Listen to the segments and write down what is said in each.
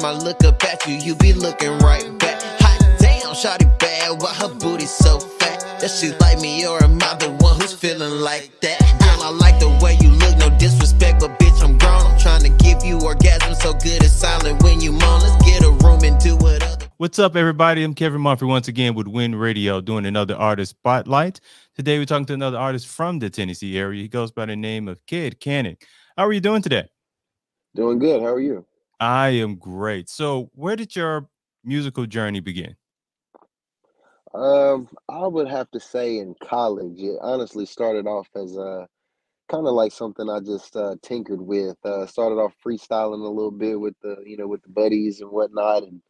time I look up at you, you be looking right back. Hot damn, shawty bad, why her booty so fat? Does she like me or am I the one who's feeling like that? Girl, I like the way you look, no disrespect, but bitch, I'm grown. I'm trying to give you orgasm so good it's silent when you moan. Let's get a room and do what other. What's up, everybody? I'm Kevin Murphy once again with Win Radio doing another artist spotlight. Today, we're talking to another artist from the Tennessee area. He goes by the name of Kedd Kanon. How are you doing today? Doing good. How are you? I am great. So, where did your musical journey begin? I would have to say in college, it honestly started off as kind of like something I just tinkered with. Started off freestyling a little bit with the buddies and whatnot. And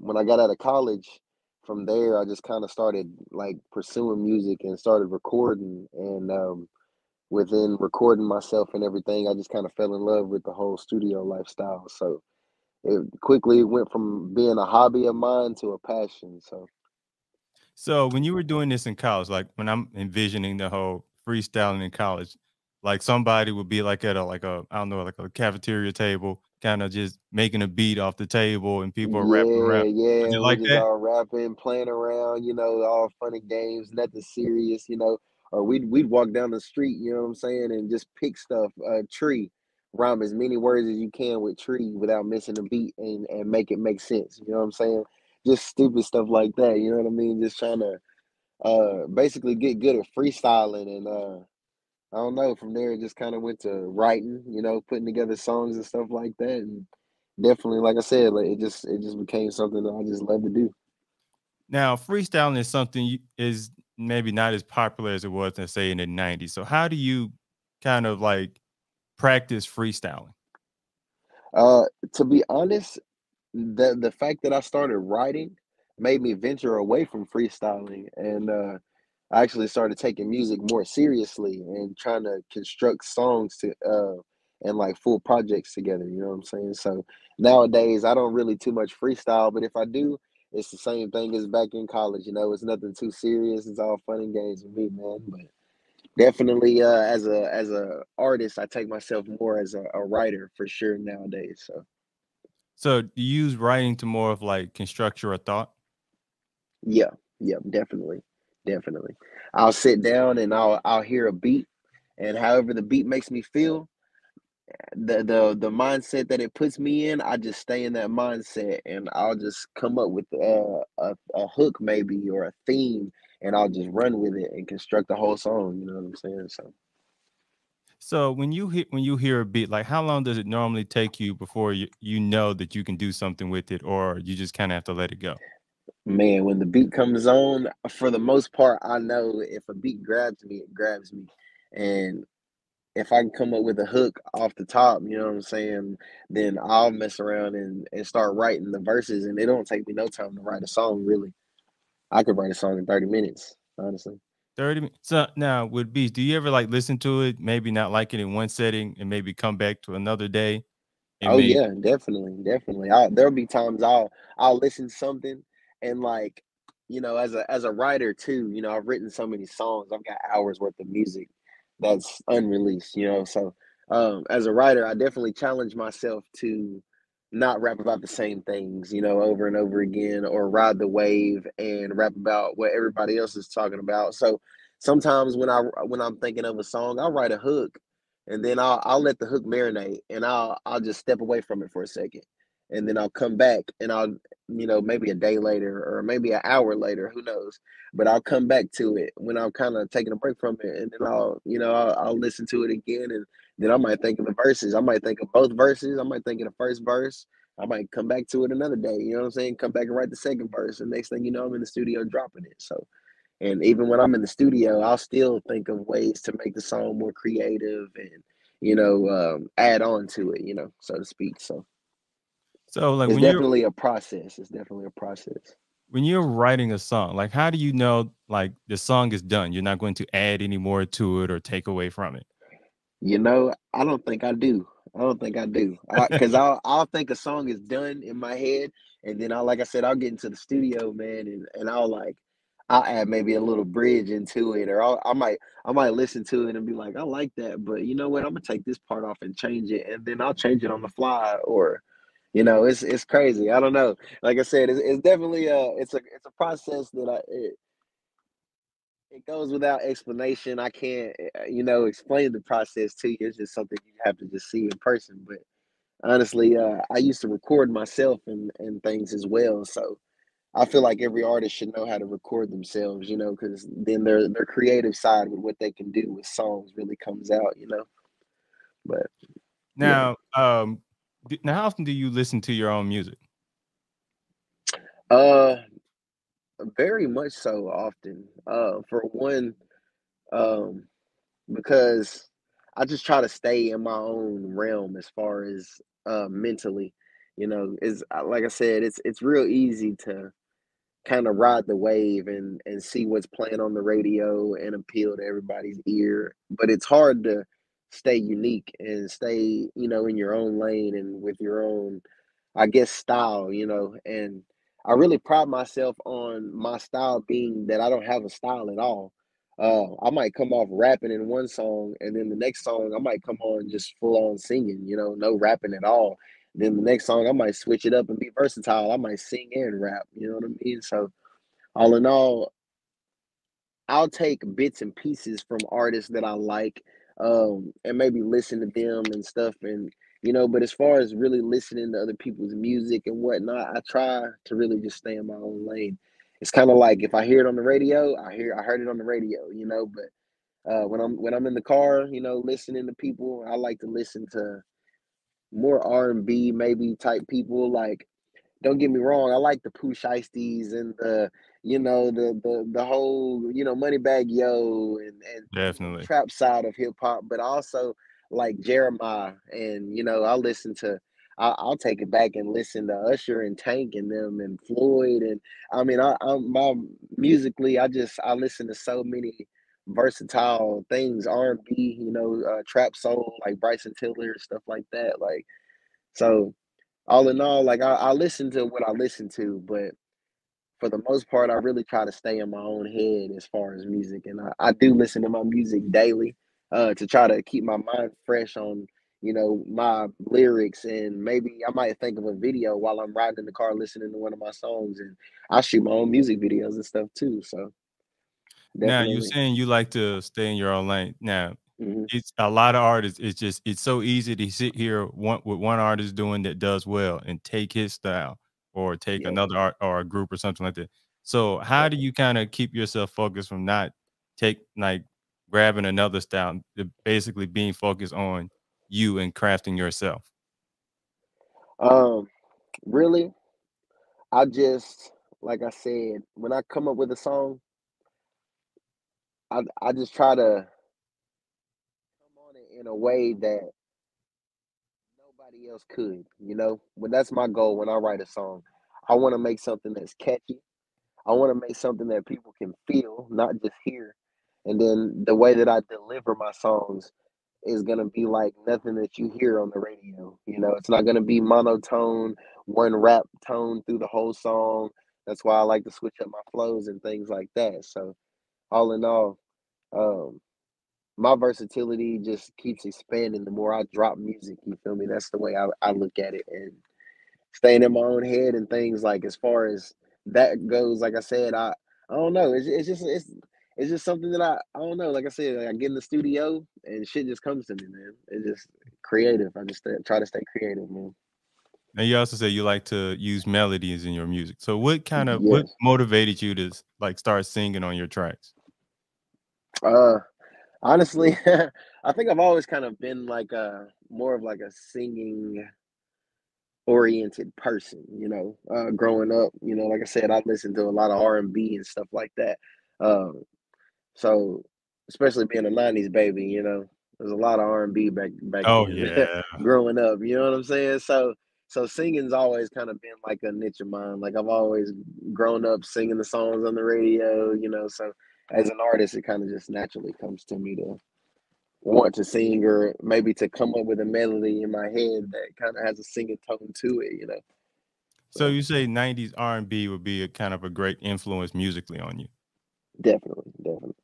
when I got out of college, from there I just kind of started like pursuing music and started recording. And within recording myself and everything, I just kind of fell in love with the whole studio lifestyle. So it quickly went from being a hobby of mine to a passion. So, when you were doing this in college, like when I'm envisioning the whole freestyling in college, like somebody would be like at a I don't know, like a cafeteria table, kind of just making a beat off the table and people are rapping Yeah, around. Was yeah, it we like just that? all rapping, playing around, all fun and games, nothing serious. Or we'd walk down the street, you know what I'm saying, and just pick stuff, tree, rhyme as many words as you can with tree without missing a beat and make it make sense. You know what I'm saying? Just stupid stuff like that. You know what I mean? Just trying to basically get good at freestyling and I don't know. From there, it just kind of went to writing, putting together songs and stuff like that. And definitely, like I said, like it just became something that I just love to do. Now, freestyling is something is maybe not as popular as it was, let's say, in the 90s. So, how do you kind of like practice freestyling? Uh, to be honest, the fact that I started writing made me venture away from freestyling, and I actually started taking music more seriously and trying to construct songs to and like full projects together. You know what I'm saying? So nowadays, I don't really too much freestyle, but if I do, it's the same thing as back in college. It's nothing too serious. It's all fun and games with me, man. But definitely, as a artist, I take myself more as a writer for sure nowadays. So. So, do you use writing to more of like construct your thought? Yeah, yeah, definitely, definitely. I'll sit down and I'll hear a beat, and however the beat makes me feel, the mindset that it puts me in, I just stay in that mindset, and I'll just come up with a hook maybe or a theme, and I'll just run with it and construct the whole song. You know what I'm saying? So. So, when you hear a beat, like how long does it normally take you before you know that you can do something with it, or you just kind of have to let it go? Man, when the beat comes on, for the most part, I know if a beat grabs me, it grabs me. And if I can come up with a hook off the top, you know what I'm saying, then I'll mess around and start writing the verses, and it don't take me no time to write a song, really. I could write a song in 30 minutes, honestly. 30 minutes. So now with beats, do you ever like listen to it, maybe not like it in one setting and maybe come back to another day and Oh maybe yeah, definitely, definitely. There'll be times I'll listen to something and like, as a writer too, I've written so many songs. I've got hours worth of music that's unreleased, So as a writer, I definitely challenge myself to not rap about the same things, over and over again, or ride the wave and rap about what everybody else is talking about. So sometimes when I'm thinking of a song, I'll write a hook and then I'll let the hook marinate, and I'll just step away from it for a second, and then I'll come back, and I'll maybe a day later or maybe an hour later, who knows, but I'll come back to it when I'm kind of taking a break from it, and then I'll listen to it again, and then I might think of the verses, I might think of both verses, I might think of the first verse, I might come back to it another day, you know what I'm saying, come back and write the second verse, and next thing you know, I'm in the studio dropping it. So, and even when I'm in the studio, I'll still think of ways to make the song more creative and, add on to it, so to speak. So so like it's definitely a process. It's definitely a process. when you're writing a song, like how do you know like the song is done? You're not going to add any more to it or take away from it. I don't think I do. I don't think I do. Because I'll think a song is done in my head, and then like I said, I'll get into the studio, man, and I'll add maybe a little bridge into it, or I might listen to it and be like, I like that, but you know what? I'm gonna take this part off and change it, and then I'll change it on the fly, or It's crazy. I don't know. Like I said, it's definitely it's a process that it goes without explanation. I can't explain the process to you. It's just something you have to just see in person. But honestly, I used to record myself and things as well. So I feel like every artist should know how to record themselves, because then their creative side with what they can do with songs really comes out. But yeah. Now, now, how often do you listen to your own music? Uh Very much so often. For one, um, because I just try to stay in my own realm as far as mentally. Is like I said, it's real easy to kind of ride the wave and see what's playing on the radio and appeal to everybody's ear. But it's hard to stay unique and stay, in your own lane and with your own, I guess, style. And I really pride myself on my style being that I don't have a style at all. I might come off rapping in one song, and then the next song I might come on just full on singing, no rapping at all. Then the next song I might switch it up and be versatile. I might sing and rap, you know what I mean? So all in all, I'll take bits and pieces from artists that I like, and maybe listen to them and stuff. And but as far as really listening to other people's music and whatnot, I try to really just stay in my own lane. It's kind of like if I hear it on the radio, I heard it on the radio. But when I'm in the car, listening to people, I like to listen to more R&B maybe type people. Like, don't get me wrong, I like the Pooh Shiesties and the whole, Moneybag Yo and the Definitely. trap side of hip hop, but also like Jeremiah and I'll listen to I'll take it back and listen to Usher and Tank and them and Floyd. And I mean I'm my musically I listen to so many versatile things, R&B, trap soul like Bryson Tiller, stuff like that. Like, so all in all, like I listen to what I listen to, but for the most part, I really try to stay in my own head as far as music, and I do listen to my music daily, to try to keep my mind fresh on my lyrics, and maybe I might think of a video while I'm riding in the car listening to one of my songs, and I shoot my own music videos and stuff too. So Now, you're definitely. saying you like to stay in your own lane. Now, Hmm. it's a lot of artists. It's so easy to sit here with one artist doing that does well and take his style or take Yeah, another art or a group or something like that. So, how do definitely. you kind of keep yourself focused from not take like grabbing another style, to basically being focused on you and crafting yourself? Um, Really, I just like I said, when I come up with a song, I just try to come on it in a way that nobody else could. But that's my goal when I write a song. I want to make something that's catchy. I want to make something that people can feel, not just hear. And then the way that I deliver my songs is gonna be like nothing that you hear on the radio. It's not gonna be monotone, one rap tone through the whole song. That's why I like to switch up my flows and things like that. So all in all, um, my versatility just keeps expanding the more I drop music. You feel me? That's the way I look at it, and staying in my own head and things like as far as that goes. Like I said, I don't know. It's just something that I don't know. Like I said, like I get in the studio and shit just comes to me, man. It's just creative. I just try to stay creative, man. Now, you also say you like to use melodies in your music. So, what Yes. motivated you to like start singing on your tracks? Uh, Honestly, I think I've always kind of been like a more of like a singing oriented person, growing up. Like I said, I listened to a lot of R&B and stuff like that. Um, so especially being a 90s baby, there's a lot of R&B back Oh then yeah. growing up, you know what I'm saying? So singing's always kind of been like a niche of mine. Like I've always grown up singing the songs on the radio, so as an artist it kind of just naturally comes to me to want to sing, or maybe to come up with a melody in my head that kind of has a singing tone to it. So So you say 90s R&B would be a kind of a great influence musically on you. definitely, definitely.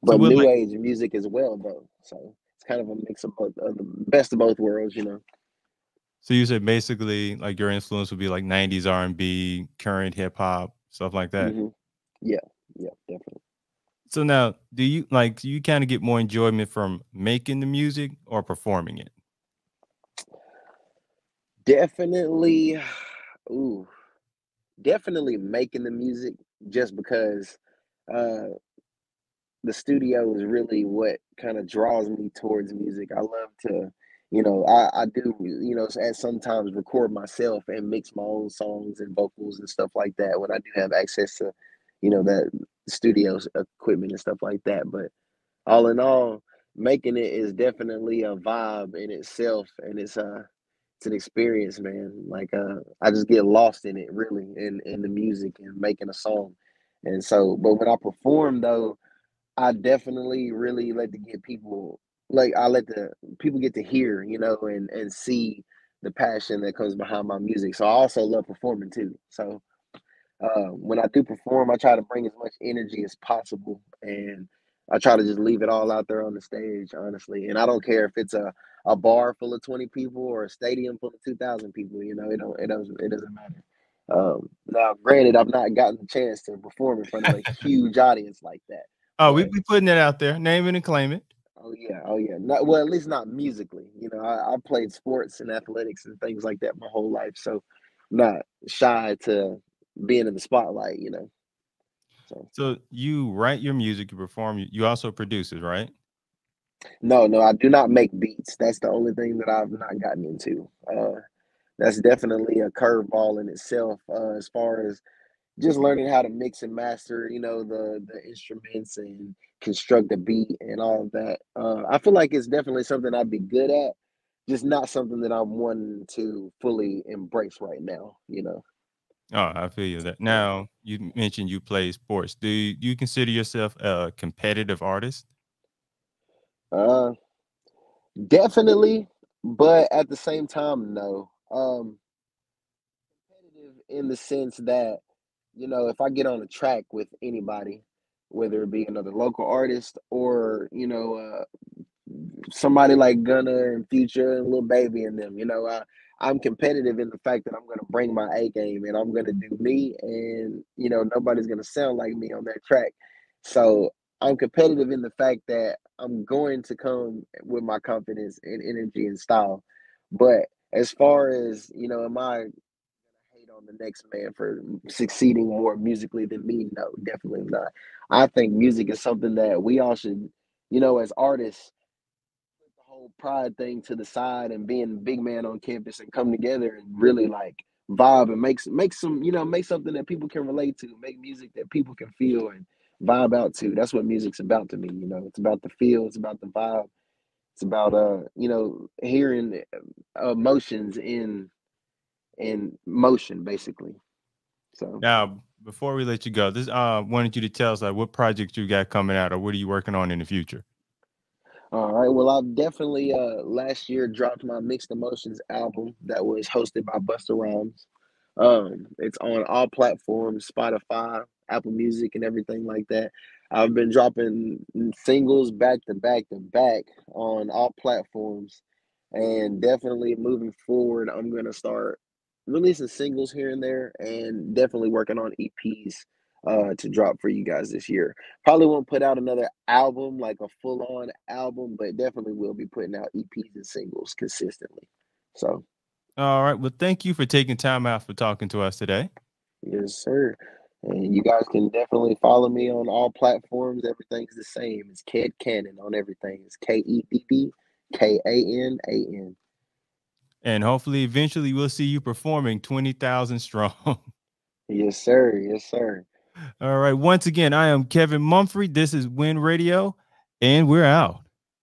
So But what new like age music as well, though. So it's kind of a mix of both, of the best of both worlds. So you said basically like your influence would be like 90s R&B, current hip hop, stuff like that. Hmm. Yeah, yeah, definitely. So now, do you kind of get more enjoyment from making the music or performing it? Definitely, ooh, definitely making the music just because uh the studio is really what kind of draws me towards music. I love to, I do, at sometimes record myself and mix my own songs and vocals and stuff like that when I do have access to, that studio's equipment and stuff like that. But all in all, making it is definitely a vibe in itself, and it's an experience, man. Like I just get lost in it really in the music and making a song. And so, but when I perform though, I definitely really let the get people like I let the people get to hear, and see the passion that comes behind my music. So I also love performing too. So when I do perform, I try to bring as much energy as possible, and I try to just leave it all out there on the stage, honestly. And I don't care if it's a bar full of 20 people or a stadium full of 2,000 people. It doesn't matter. Now, granted, I've not gotten the chance to perform in front of a huge audience like that, Oh, we but be putting it out there, name it and claim it. oh yeah, not well, at least not musically. I played sports and athletics and things like that my whole life, so I'm not shy to being in the spotlight. So. So you write your music, you perform, you also produce it, right? No, no, I do not make beats. That's the only thing that I've not gotten into. That's definitely a curveball in itself, as far as just learning how to mix and master, the instruments and construct a beat and all of that. I feel like it's definitely something I'd be good at, just not something that I'm wanting to fully embrace right now. Oh, I feel you that. Yeah. Now, you mentioned you play sports. Do you consider yourself a competitive artist? Uh, Definitely, but at the same time, no. Competitive in the sense that, if I get on a track with anybody, whether it be another local artist or, somebody like Gunna and Future and Lil Baby and them, I'm competitive in the fact that I'm going to bring my A game and I'm going to do me, and nobody's going to sound like me on that track. So I'm competitive in the fact that I'm going to come with my confidence and energy and style. But as far as, am I hate on the next man for succeeding more musically than me? No, definitely not. I think music is something that we all should, as artists, put the whole pride thing to the side and being the big man on campus and come together and really like vibe and make something that people can relate to, make music that people can feel and vibe out to. That's what music's about to me. It's about the feel, it's about the vibe, it's about hearing emotions in motion basically. So Now, before we let you go, this wanted you to tell us like what project you got coming out or what are you working on in the future? all right. Well, I've definitely last year dropped my Mixed Emotions album that was hosted by Busta Rhymes. It's on all platforms, Spotify, Apple Music, and everything like that. I've been dropping singles back to back to back on all platforms, and definitely moving forward, I'm gonna start releasing singles here and there, and definitely working on EPs to drop for you guys this year. Probably won't put out another album, like a full on album, but definitely will be putting out EPs and singles consistently. So, All right. Well, thank you for taking time out for talking to us today. yes, sir. And you guys can definitely follow me on all platforms. Everything's the same. It's Kedd Kanon on everything. It's KeddKanan. And hopefully eventually we'll see you performing 20,000 strong. Yes, sir. Yes, sir. All right. Once again, I am Kevin Mumphrey. This is Win Radio, and we're out.